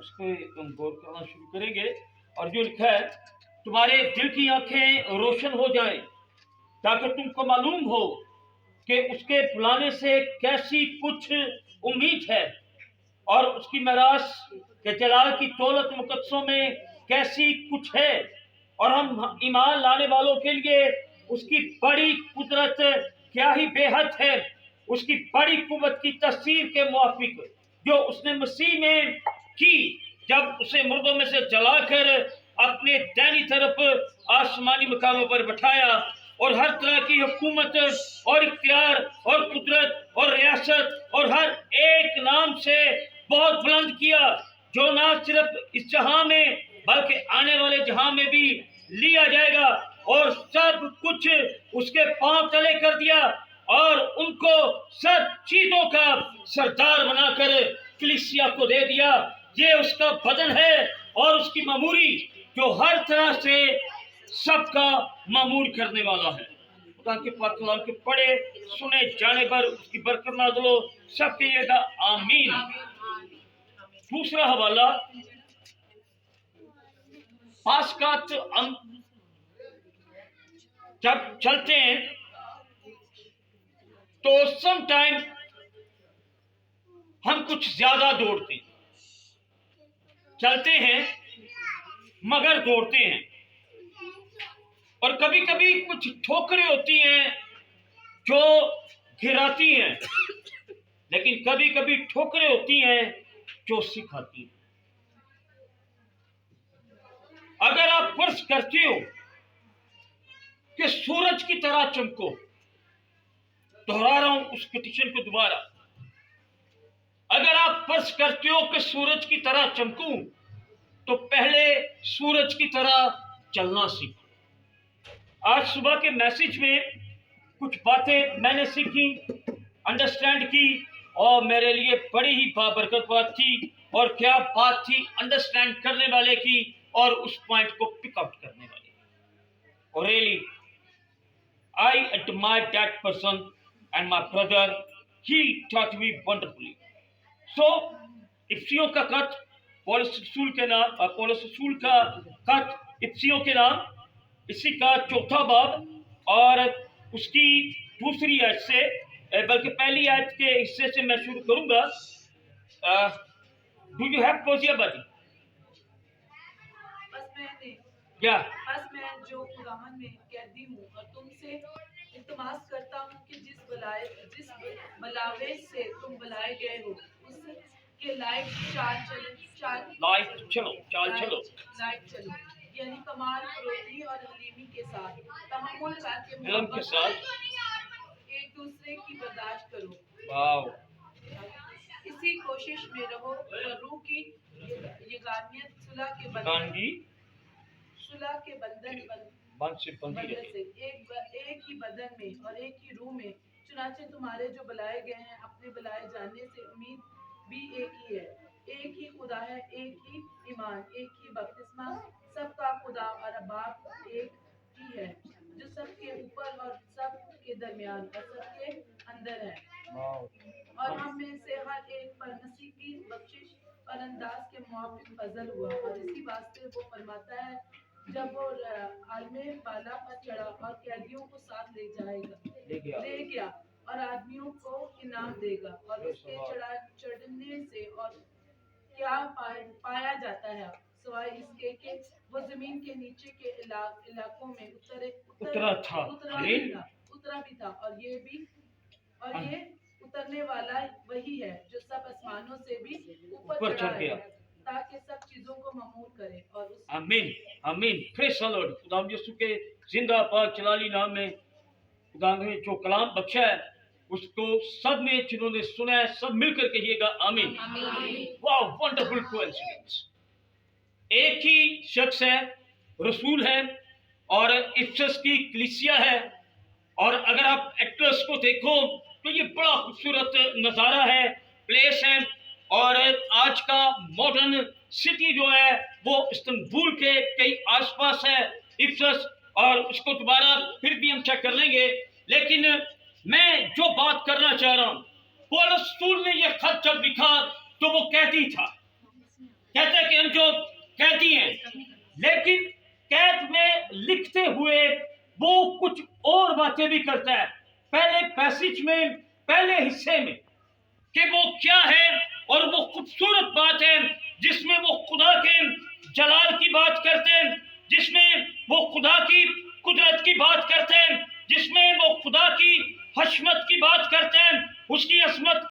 उस पर गौर करना शुरू करेंगे। और जो लिखा है, तुम्हारे दिल की आंखें रोशन हो जाए ताकि तुमको मालूम हो कि उसके बुलाने से कैसी कुछ उम्मीद है और उसकी मेरास के जलाल की दौलत मुकद्दसों में कैसी कुछ है, और हम ईमान लाने वालों के लिए उसकी बड़ी कुदरत क्या ही बेहद है, उसकी बड़ी कुव्वत की तस्वीर के मुआफिक जो उसने मसीह में की जब उसे मुर्दों में से जलाकर अपने दाहिनी तरफ आसमानी मकामों पर बैठाया और हर तरह की हुकूमत और इख्तियार और कुदरत और रियासत और हर एक नाम से बहुत बुलंद किया, जो ना सिर्फ इस जहां में बल्कि आने वाले जहां में भी लिया जाएगा, और सब कुछ उसके पांव तले कर दिया और उनको सब चीजों का सरदार बनाकर कलीसिया को दे दिया। ये उसका बदन है और उसकी मामूरी जो हर तरह से सबका मामूर करने वाला है। खुदा के पाक कलाम के पढ़े सुने जाने पर उसकी बरकत नाज़िल हो, सब कहिएगा आमीन। दूसरा हवाला, पासकात हम जब चलते हैं तो समटाइम हम कुछ ज्यादा दौड़ते हैं, चलते हैं मगर दौड़ते हैं, और कभी कभी कुछ ठोकरें होती हैं जो गिराती हैं, लेकिन कभी कभी ठोकरें होती हैं जो सिखाती हैं। अगर आप फर्ज करते हो कि सूरज की तरह चमको, दोहरा रहा हूं उस पिटिशन को दोबारा, अगर आप फर्ज करते हो कि सूरज की तरह चमकूं तो पहले सूरज की तरह चलना सीखो। आज सुबह के मैसेज में कुछ बातें मैंने सीखी, अंडरस्टैंड की, और मेरे लिए बड़ी ही बाबरकत बात थी। और क्या बात थी अंडरस्टैंड करने वाले की और उस पॉइंट को पिकआउट करने वाले। और really I admire that person and my brother, he taught me wonderfully. So इफ्सियों का खत, पौलुस रसूल के नाम, पौलुस रसूल का खत इफ्सियों के नाम, इसी का चौथा बाब और उसकी दूसरी आयत से, बल्कि पहली आयत के हिस्से से मैं शुरू करूंगा। डू यू हैव कोजिया बदी? बस मैं जो खुदावन में कैदी हूँ और तुमसे इल्तिमास करता हूँ कि जिस बलावे से तुम बुलाए गए हो उसके लायक चाल चलो, यानी कमाल, फरोती और हलीमी के साथ, तहम्मुल करके मोहब्बत के साथ एक दूसरे की बर्दाश्त करो। इसी कोशिश में रहो और रूह की यगानियत सुलह के बंधन से एक ही बदन में और एक ही रूह में, चुनाचे तुम्हारे जो बुलाए गए हैं अपने बुलाए जाने से उम्मीद भी एक ही है, एक ही खुदा है, एक ही ईमान, एक ही बपतिस्मा, सबका खुदा और बाप एक ही है, जो सबके ऊपर और सबके दरमियान और सबके अंदर है। और हम में से हर एक पर मसीह की बख्शिश और अंदाज के मुआफिक फजल हुआ। और इसी वास्ते वो फरमाता है, जब वो आलमे बाला पर चढ़ा और कैदियों को साथ ले गया और आदमियों को इनाम देगा, और उसके चढ़ने से और क्या पाया जाता है सिवाय इसके कि वो जमीन के नीचे के इलाकों में उतरा भी था, और ये उतरने वाला वही है जो सब आसमानों से भी ऊपर चढ़ा है ताकि सब चीजों को मामूर करे। और आमीन आमीन। Praise the Lord. खुदा यीशु के जिंदा पाक जलाली नाम में खुदा ने जो कलाम बख्शा है उसको सब ने जिन्होंने सुना है सब मिलकर कहिएगा आमीन। वाह, वंडरफुल कोइंसिडेंस। एक ही शख्स है, रसूल है, और इफिसस की कलीसिया है। और अगर आप एड्रेस को देखो तो ये बड़ा खूबसूरत नज़ारा है, प्लेस है। और आज का मॉडर्न सिटी जो है वो इस्तांबुल के कई आसपास है, इफिसस, और उसको दोबारा फिर भी हम चेक कर लेंगे। लेकिन मैं जो बात करना चाह रहा हूँ, पौलुस रसूल ने यह खत जब लिखा तो वो कैदी था। कहते जो कैदी हैं, लेकिन कैद में लिखते हुए वो कुछ और बातें भी करता है पहले पैसेज में, पहले हिस्से में, कि वो क्या है। और वो खूबसूरत बात है जिसमें वो खुदा के जलाल की बात करते हैं, जिसमें वो खुदा की कुदरत की बात करते हैं, जिसमें वो खुदा की हशमत की बात करते हैं, उसकी असमत